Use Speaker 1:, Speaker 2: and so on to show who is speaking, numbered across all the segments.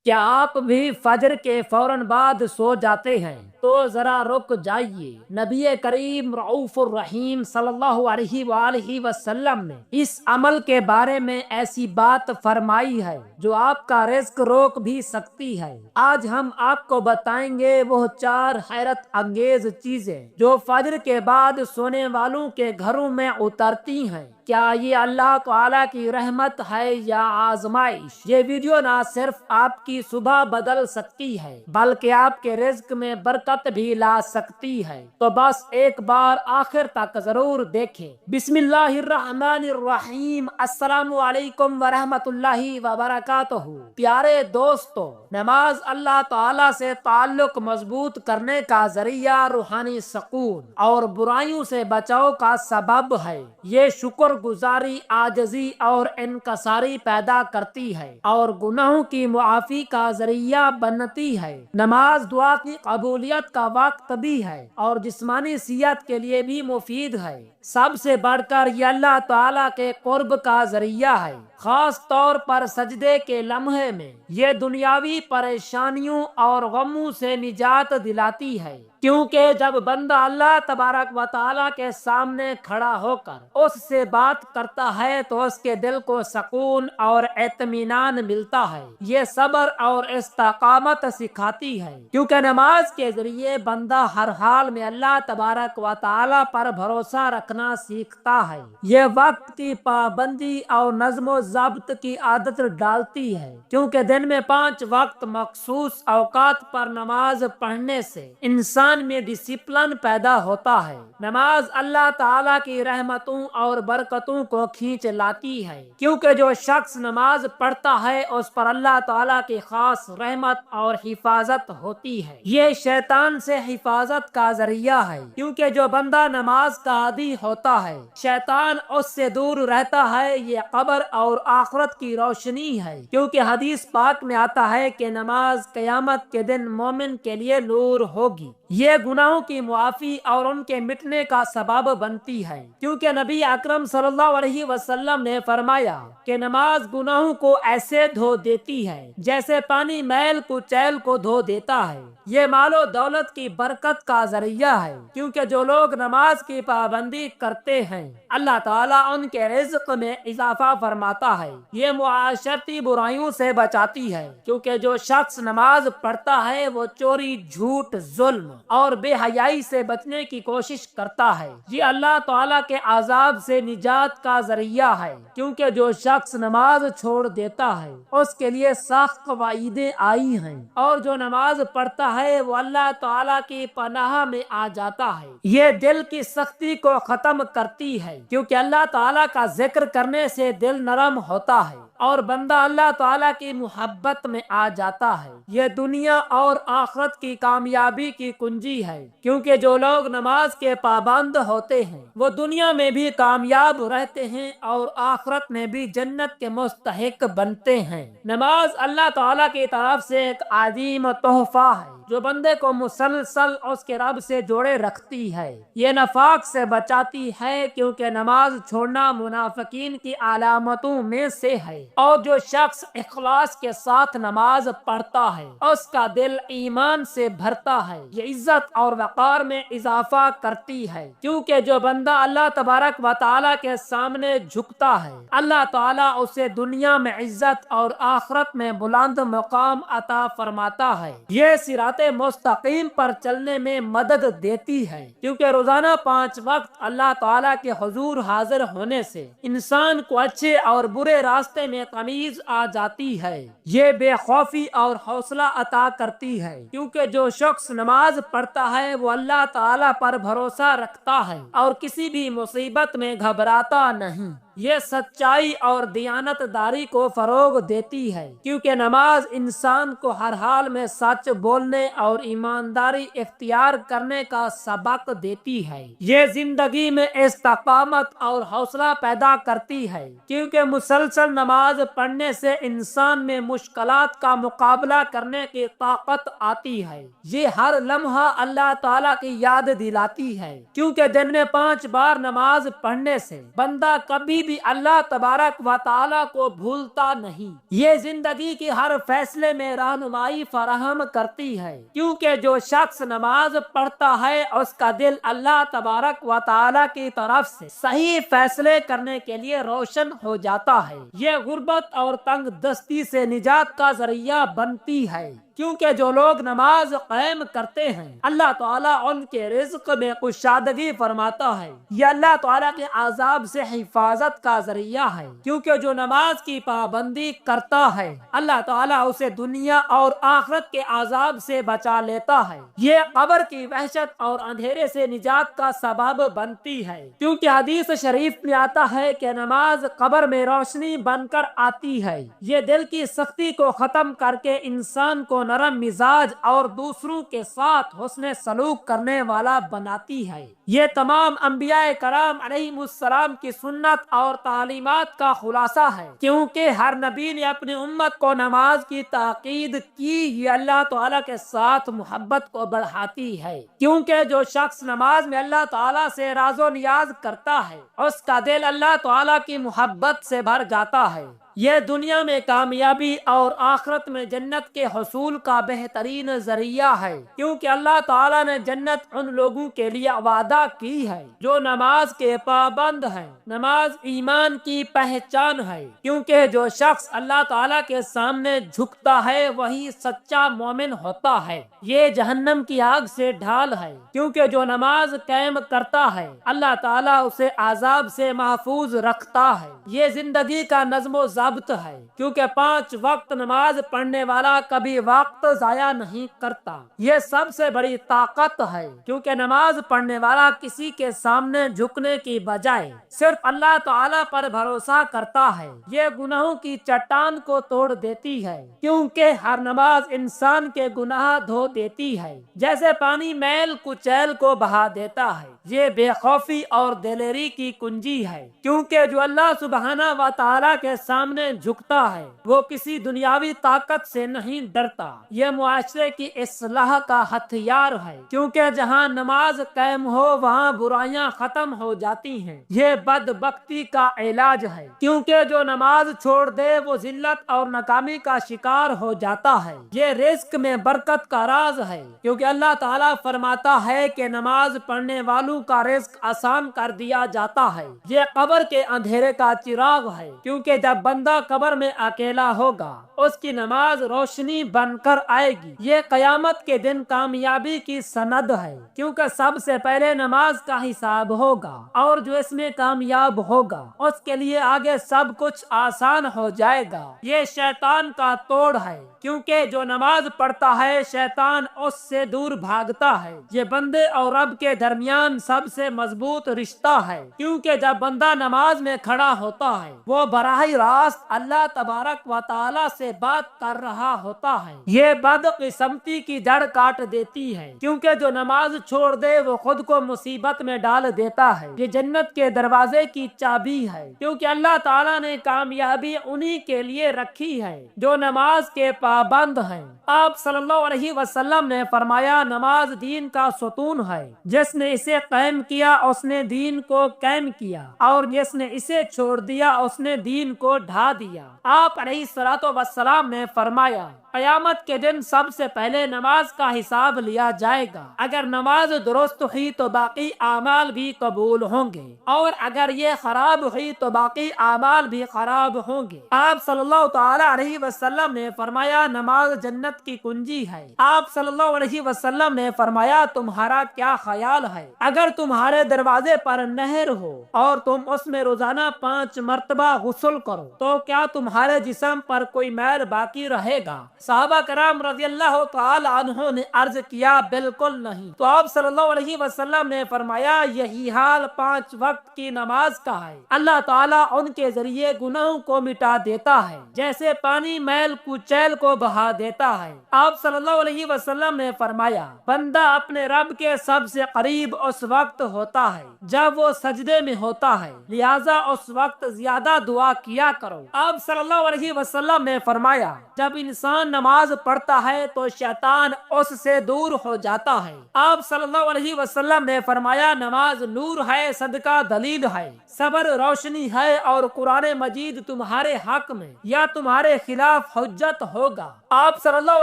Speaker 1: کیا آپ بھی فجر کے فوراً بعد سو جاتے ہیں؟ تو ذرا رک جائیے۔ نبی کریم رؤوف الرحیم صلی اللہ علیہ وآلہ وسلم نے اس عمل کے بارے میں ایسی بات فرمائی ہے جو آپ کا رزق روک بھی سکتی ہے۔ آج ہم آپ کو بتائیں گے وہ 4 حیرت انگیز چیزیں جو فجر کے بعد سونے والوں کے گھروں میں اترتی ہیں۔ کیا یہ اللہ تعالیٰ کی رحمت ہے یا آزمائش؟ یہ ویڈیو نہ صرف آپ کی صبح بدل سکتی ہے بلکہ آپ کے رزق میں برکت بھی لا سکتی ہے، تو بس ایک بار آخر تک ضرور دیکھیں۔ بسم اللہ الرحمن الرحیم۔ السلام علیکم ورحمۃ اللہ وبرکاتہ۔ پیارے دوستو، نماز اللہ تعالیٰ سے تعلق مضبوط کرنے کا ذریعہ، روحانی سکون اور برائیوں سے بچاؤ کا سبب ہے۔ یہ شکر گزاری، عاجزی اور انکساری پیدا کرتی ہے اور گناہوں کی معافی کا ذریعہ بنتی ہے۔ نماز دعا کی قبولیت کا وقت بھی ہے اور جسمانی صحت کے لیے بھی مفید ہے۔ سب سے بڑھ کر یہ اللہ تعالیٰ کے قرب کا ذریعہ ہے، خاص طور پر سجدے کے لمحے میں۔ یہ دنیاوی پریشانیوں اور غموں سے نجات دلاتی ہے، کیونکہ جب بندہ اللہ تبارک و تعالیٰ کے سامنے کھڑا ہو کر اس سے بات کرتا ہے تو اس کے دل کو سکون اور اطمینان ملتا ہے۔ یہ صبر اور استقامت سکھاتی ہے، کیونکہ نماز کے ذریعے بندہ ہر حال میں اللہ تبارک و تعالیٰ پر بھروسہ رکھنا سیکھتا ہے۔ یہ وقت کی پابندی اور نظم و ضبط کی عادت ڈالتی ہے، کیونکہ دن میں 5 وقت مخصوص اوقات پر نماز پڑھنے سے انسان میں ڈسپلن پیدا ہوتا ہے۔ نماز اللہ تعالیٰ کی رحمتوں اور برکتوں کو کھینچ لاتی ہے، کیونکہ جو شخص نماز پڑھتا ہے اس پر اللہ تعالیٰ کی خاص رحمت اور حفاظت ہوتی ہے۔ یہ شیطان سے حفاظت کا ذریعہ ہے، کیونکہ جو بندہ نماز کا عادی ہوتا ہے شیطان اس سے دور رہتا ہے۔ یہ قبر اور آخرت کی روشنی ہے، کیونکہ حدیث پاک میں آتا ہے کہ نماز قیامت کے دن مومن کے لیے نور ہوگی۔ یہ گناہوں کی معافی اور ان کے مٹنے کا سبب بنتی ہے، کیونکہ نبی اکرم صلی اللہ علیہ وسلم نے فرمایا کہ نماز گناہوں کو ایسے دھو دیتی ہے جیسے پانی میل کچیل کو دھو دیتا ہے۔ یہ مال و دولت کی برکت کا ذریعہ ہے، کیونکہ جو لوگ نماز کی پابندی کرتے ہیں اللہ تعالیٰ ان کے رزق میں اضافہ فرماتا ہے۔ یہ معاشرتی برائیوں سے بچاتی ہے، کیونکہ جو شخص نماز پڑھتا ہے وہ چوری، جھوٹ، ظلم اور بے حیائی سے بچنے کی کوشش کرتا ہے۔ یہ اللہ تعالیٰ کے عذاب سے نجات کا ذریعہ ہے، کیونکہ جو شخص نماز چھوڑ دیتا ہے اس کے لیے سخت وعیدیں آئی ہیں، اور جو نماز پڑھتا ہے وہ اللہ تعالیٰ کی پناہ میں آ جاتا ہے۔ یہ دل کی سختی کو ختم کرتی ہے، کیونکہ اللہ تعالیٰ کا ذکر کرنے سے دل نرم ہوتا ہے اور بندہ اللہ تعالیٰ کی محبت میں آ جاتا ہے۔ یہ دنیا اور آخرت کی کامیابی کی کنجی ہے، کیونکہ جو لوگ نماز کے پابند ہوتے ہیں وہ دنیا میں بھی کامیاب رہتے ہیں اور آخرت میں بھی جنت کے مستحق بنتے ہیں۔ نماز اللہ تعالیٰ کی طرف سے ایک عظیم تحفہ ہے جو بندے کو مسلسل اس کے رب سے جوڑے رکھتی ہے۔ یہ نفاق سے بچاتی ہے، کیونکہ نماز چھوڑنا منافقین کی علامتوں میں سے ہے، اور جو شخص اخلاص کے ساتھ نماز پڑھتا ہے اس کا دل ایمان سے بھرتا ہے۔ یہ عزت اور وقار میں اضافہ کرتی ہے، کیونکہ جو بندہ اللہ تبارک و تعالیٰ کے سامنے جھکتا ہے اللہ تعالیٰ اسے دنیا میں عزت اور آخرت میں بلند مقام عطا فرماتا ہے۔ یہ صراط مستقیم پر چلنے میں مدد دیتی ہے، کیونکہ روزانہ 5 وقت اللہ تعالیٰ کے حضور حاضر ہونے سے انسان کو اچھے اور برے راستے میں تمیز آ جاتی ہے۔ یہ بے خوفی اور حوصلہ عطا کرتی ہے، کیونکہ جو شخص نماز پڑھتا ہے وہ اللہ تعالیٰ پر بھروسہ رکھتا ہے اور کسی بھی مصیبت میں گھبراتا نہیں۔ یہ سچائی اور دیانت داری کو فروغ دیتی ہے، کیونکہ نماز انسان کو ہر حال میں سچ بولنے اور ایمانداری اختیار کرنے کا سبق دیتی ہے۔ یہ زندگی میں استقامت اور حوصلہ پیدا کرتی ہے، کیونکہ مسلسل نماز پڑھنے سے انسان میں مشکلات کا مقابلہ کرنے کی طاقت آتی ہے۔ یہ ہر لمحہ اللہ تعالیٰ کی یاد دلاتی ہے، کیونکہ دن میں 5 بار نماز پڑھنے سے بندہ کبھی کبھی بھی اللہ تبارک و تعالی کو بھولتا نہیں۔ یہ زندگی کی ہر فیصلے میں رہنمائی فراہم کرتی ہے، کیونکہ جو شخص نماز پڑھتا ہے اس کا دل اللہ تبارک و تعالی کی طرف سے صحیح فیصلے کرنے کے لیے روشن ہو جاتا ہے۔ یہ غربت اور تنگ دستی سے نجات کا ذریعہ بنتی ہے، کیونکہ جو لوگ نماز قائم کرتے ہیں اللہ تعالیٰ ان کے رزق میں کشادگی فرماتا ہے۔ یہ اللہ تعالیٰ کے عذاب سے حفاظت کا ذریعہ ہے، کیونکہ جو نماز کی پابندی کرتا ہے اللہ تعالیٰ اسے دنیا اور آخرت کے عذاب سے بچا لیتا ہے۔ یہ قبر کی وحشت اور اندھیرے سے نجات کا سبب بنتی ہے، کیونکہ حدیث شریف میں آتا ہے کہ نماز قبر میں روشنی بن کر آتی ہے۔ یہ دل کی سختی کو ختم کر کے انسان کو نرم مزاج اور دوسروں کے ساتھ حسن سلوک کرنے والا بناتی ہے۔ یہ تمام انبیاء کرام علیہم السلام کی سنت اور تعلیمات کا خلاصہ ہے، کیونکہ ہر نبی نے اپنی امت کو نماز کی تاکید کی۔ یہ اللہ تعالیٰ کے ساتھ محبت کو بڑھاتی ہے، کیونکہ جو شخص نماز میں اللہ تعالیٰ سے راز و نیاز کرتا ہے اس کا دل اللہ تعالیٰ کی محبت سے بھر جاتا ہے۔ یہ دنیا میں کامیابی اور آخرت میں جنت کے حصول کا بہترین ذریعہ ہے، کیونکہ اللہ تعالیٰ نے جنت ان لوگوں کے لیے وعدہ کی ہے جو نماز کے پابند ہیں۔ نماز ایمان کی پہچان ہے، کیونکہ جو شخص اللہ تعالیٰ کے سامنے جھکتا ہے وہی سچا مومن ہوتا ہے۔ یہ جہنم کی آگ سے ڈھال ہے، کیونکہ جو نماز قائم کرتا ہے اللہ تعالیٰ اسے عذاب سے محفوظ رکھتا ہے۔ یہ زندگی کا نظم و ضابط ہے، کیونکہ 5 وقت نماز پڑھنے والا کبھی وقت ضائع نہیں کرتا۔ یہ سب سے بڑی طاقت ہے، کیونکہ نماز پڑھنے والا کسی کے سامنے جھکنے کی بجائے صرف اللہ تعالیٰ پر بھروسہ کرتا ہے۔ یہ گناہوں کی چٹان کو توڑ دیتی ہے، کیونکہ ہر نماز انسان کے گناہ دھو دیتی ہے، جیسے پانی میل کچیل کو بہا دیتا ہے۔ یہ بے خوفی اور دلیری کی کنجی ہے، کیونکہ جو اللہ سبحانہ و تعالیٰ کے سامنے جھکتا ہے وہ کسی دنیاوی طاقت سے نہیں ڈرتا۔ یہ معاشرے کی اصلاح کا ہتھیار ہے، کیونکہ جہاں نماز قائم ہو وہاں برائیاں ختم ہو جاتی ہیں۔ یہ بدبختی کا علاج ہے، کیونکہ جو نماز چھوڑ دے وہ ذلت اور ناکامی کا شکار ہو جاتا ہے۔ یہ رزق میں برکت کا راز ہے، کیونکہ اللہ تعالیٰ فرماتا ہے کہ نماز پڑھنے والوں کا رزق آسان کر دیا جاتا ہے۔ یہ قبر کے اندھیرے کا چراغ ہے، کیونکہ جب بندہ قبر میں اکیلا ہوگا اس کی نماز روشنی بن کر آئے گی۔ یہ قیامت کے دن کامیابی کی سند ہے، کیونکہ سب سے پہلے نماز کا حساب ہوگا، اور جو اس میں کامیاب ہوگا اس کے لیے آگے سب کچھ آسان ہو جائے گا۔ یہ شیطان کا توڑ ہے، کیونکہ جو نماز پڑھتا ہے شیطان اس سے دور بھاگتا ہے۔ یہ بندے اور رب کے درمیان سب سے مضبوط رشتہ ہے، کیونکہ جب بندہ نماز میں کھڑا ہوتا ہے وہ براہ راست اللہ تبارک و تعالی سے بات کر رہا ہوتا ہے۔ یہ بدقسمتی کی جڑ کاٹ دیتی ہے، کیونکہ جو نماز چھوڑ دے وہ خود کو مصیبت میں ڈال دیتا ہے۔ یہ جنت کے دروازے کی چابی ہے، کیونکہ اللہ تعالیٰ نے کامیابی انہی کے لیے رکھی ہے جو نماز کے پابند ہیں۔ آپ صلی اللہ علیہ وسلم نے فرمایا نماز دین کا ستون ہے، جس نے اسے قائم کیا اس نے دین کو قائم کیا، اور جس نے اسے چھوڑ دیا اس نے دین کو ڈھا دیا۔ آپ علیہ الصلوۃ والسلام نے فرمایا قیامت کے دن سب سے پہلے نماز کا حساب لیا جائے گا۔ اگر نماز درست ہوئی تو باقی اعمال بھی قبول ہوں گے، اور اگر یہ خراب ہوئی تو باقی اعمال بھی خراب ہوں گے۔ آپ صلی اللہ تعالی علیہ وسلم نے فرمایا نماز جنت کی کنجی ہے۔ آپ صلی اللہ علیہ وسلم نے فرمایا تمہارا کیا خیال ہے اگر تمہارے دروازے پر نہر ہو اور تم اس میں روزانہ 5 مرتبہ غسل کرو تو کیا تمہارے جسم پر کوئی میل باقی رہے گا؟ صحابہ کرام رضی اللہ تعالی عنہ نے عرض کیا بالکل نہیں۔ تو آپ صلی اللہ علیہ وسلم نے فرمایا یہی حال 5 وقت کی نماز کا ہے، اللہ تعالیٰ ان کے ذریعے گناہوں کو مٹا دیتا ہے جیسے پانی میل کچیل کو بہا دیتا ہے۔ آپ صلی اللہ علیہ وسلم نے فرمایا بندہ اپنے رب کے سب سے قریب اس وقت ہوتا ہے جب وہ سجدے میں ہوتا ہے، لہذا اس وقت زیادہ دعا کیا کرو۔ آپ صلی اللہ علیہ وسلم نے فرمایا جب انسان نماز پڑھتا ہے تو شیطان اس سے دور ہو جاتا ہے۔ آپ صلی اللہ علیہ وسلم نے فرمایا نماز نور ہے، صدقہ دلیل ہے، صبر روشنی ہے، اور قرآن مجید تمہارے حق میں یا تمہارے خلاف حجت ہوگا۔ آپ صلی اللہ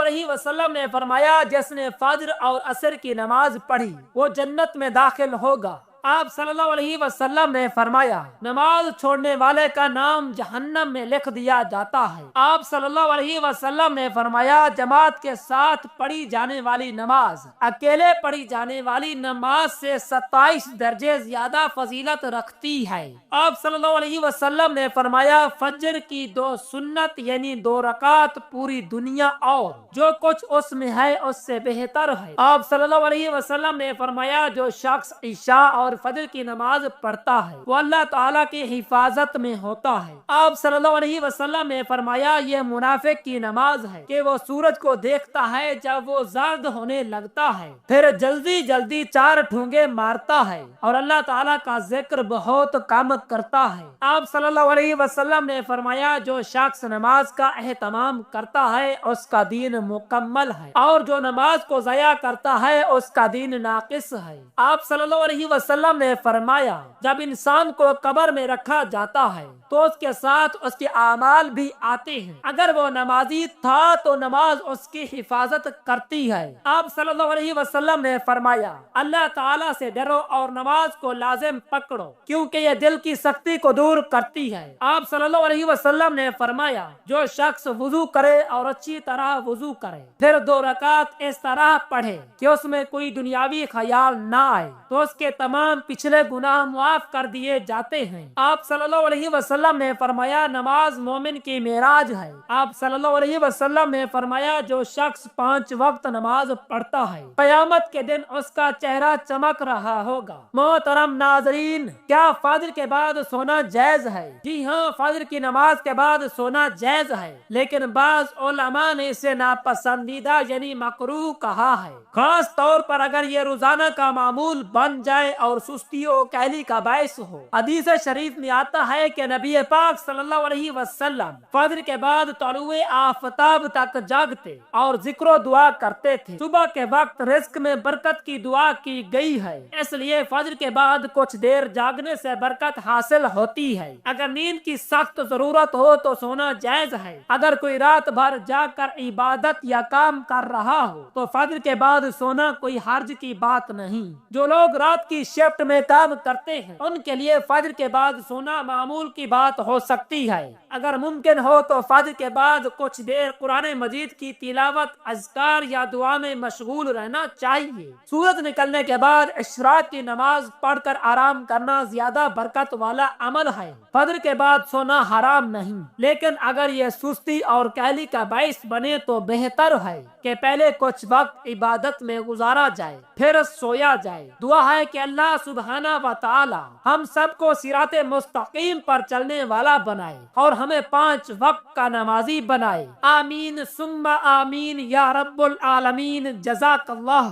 Speaker 1: علیہ وسلم نے فرمایا جس نے فجر اور عصر کی نماز پڑھی وہ جنت میں داخل ہوگا۔ آپ صلی اللہ علیہ وسلم نے فرمایا نماز چھوڑنے والے کا نام جہنم میں لکھ دیا جاتا ہے۔ آپ صلی اللہ علیہ وسلم نے فرمایا جماعت کے ساتھ پڑھی جانے والی نماز اکیلے پڑھی جانے والی نماز سے 27 درجے زیادہ فضیلت رکھتی ہے۔ آپ صلی اللہ علیہ وسلم نے فرمایا فجر کی 2 سنت یعنی 2 رکعت پوری دنیا اور جو کچھ اس میں ہے اس سے بہتر ہے۔ آپ صلی اللہ علیہ وسلم نے فرمایا جو شخص عشاء اور فجر کی نماز پڑھتا ہے وہ اللہ تعالیٰ کی حفاظت میں ہوتا ہے۔ آپ صلی اللہ علیہ وسلم نے فرمایا یہ منافق کی نماز ہے کہ وہ سورج کو دیکھتا ہے جب وہ زرد ہونے لگتا ہے پھر جلدی جلدی 4 ٹھونگے مارتا ہے اور اللہ تعالیٰ کا ذکر بہت کم کرتا ہے۔ آپ صلی اللہ علیہ وسلم نے فرمایا جو شخص نماز کا اہتمام کرتا ہے اس کا دین مکمل ہے اور جو نماز کو ضائع کرتا ہے اس کا دین ناقص ہے۔ آپ صلی اللہ علیہ وسلم نے فرمایا جب انسان کو قبر میں رکھا جاتا ہے تو اس کے ساتھ اس کے اعمال بھی آتے ہیں۔ اگر وہ نمازی تھا تو نماز اس کی حفاظت کرتی ہے۔ آپ صلی اللہ علیہ وسلم نے فرمایا اللہ تعالیٰ سے ڈرو اور نماز کو لازم پکڑو کیونکہ یہ دل کی سختی کو دور کرتی ہے۔ آپ صلی اللہ علیہ وسلم نے فرمایا جو شخص وضو کرے اور اچھی طرح وضو کرے پھر 2 رکعت اس طرح پڑھے کہ اس میں کوئی دنیاوی خیال نہ آئے تو اس کے تمام پچھلے گناہ معاف کر دیے جاتے ہیں۔ آپ صلی اللہ علیہ وسلم نے فرمایا نماز مومن کی معراج ہے۔ آپ صلی اللہ علیہ وسلم نے فرمایا جو شخص 5 وقت نماز پڑھتا ہے قیامت کے دن اس کا چہرہ چمک رہا ہوگا۔ محترم ناظرین کیا فجر کے بعد سونا جائز ہے؟ جی ہاں فجر کی نماز کے بعد سونا جائز ہے لیکن بعض علماء نے اسے ناپسندیدہ یعنی مکروہ کہا ہے، خاص طور پر اگر یہ روزانہ کا معمول بن جائے اور سستی و کہلی کا باعث ہو۔ حدیث شریف میں آتا ہے کہ نبی پاک صلی اللہ علیہ وسلم فجر کے بعد طلوع آفتاب تک جاگتے اور ذکر و دعا کرتے تھے۔ صبح کے وقت رزق میں برکت کی دعا کی گئی ہے اس لیے فجر کے بعد کچھ دیر جاگنے سے برکت حاصل ہوتی ہے۔ اگر نیند کی سخت ضرورت ہو تو سونا جائز ہے۔ اگر کوئی رات بھر جاگ کر عبادت یا کام کر رہا ہو تو فجر کے بعد سونا کوئی حرج کی بات نہیں۔ جو لوگ رات کی شفٹ میں کام کرتے ہیں ان کے لیے فجر کے بعد سونا معمول کی بات ہو سکتی ہے۔ اگر ممکن ہو تو فجر کے بعد کچھ دیر قرآن مجید کی تلاوت اذکار یا دعا میں مشغول رہنا چاہیے۔ سورج نکلنے کے بعد اشراق کی نماز پڑھ کر آرام کرنا زیادہ برکت والا عمل ہے۔ فجر کے بعد سونا حرام نہیں لیکن اگر یہ سستی اور کہلی کا باعث بنے تو بہتر ہے کہ پہلے کچھ وقت عبادت میں گزارا جائے پھر سویا جائے۔ دعا ہے کہ اللہ سبحانہ و تعالی ہم سب کو صراط مستقیم پر چلنے والا بنائے اور ہمیں 5 وقت کا نمازی بنائے۔ آمین ثم آمین یا رب العالمین۔ جزاک اللہ۔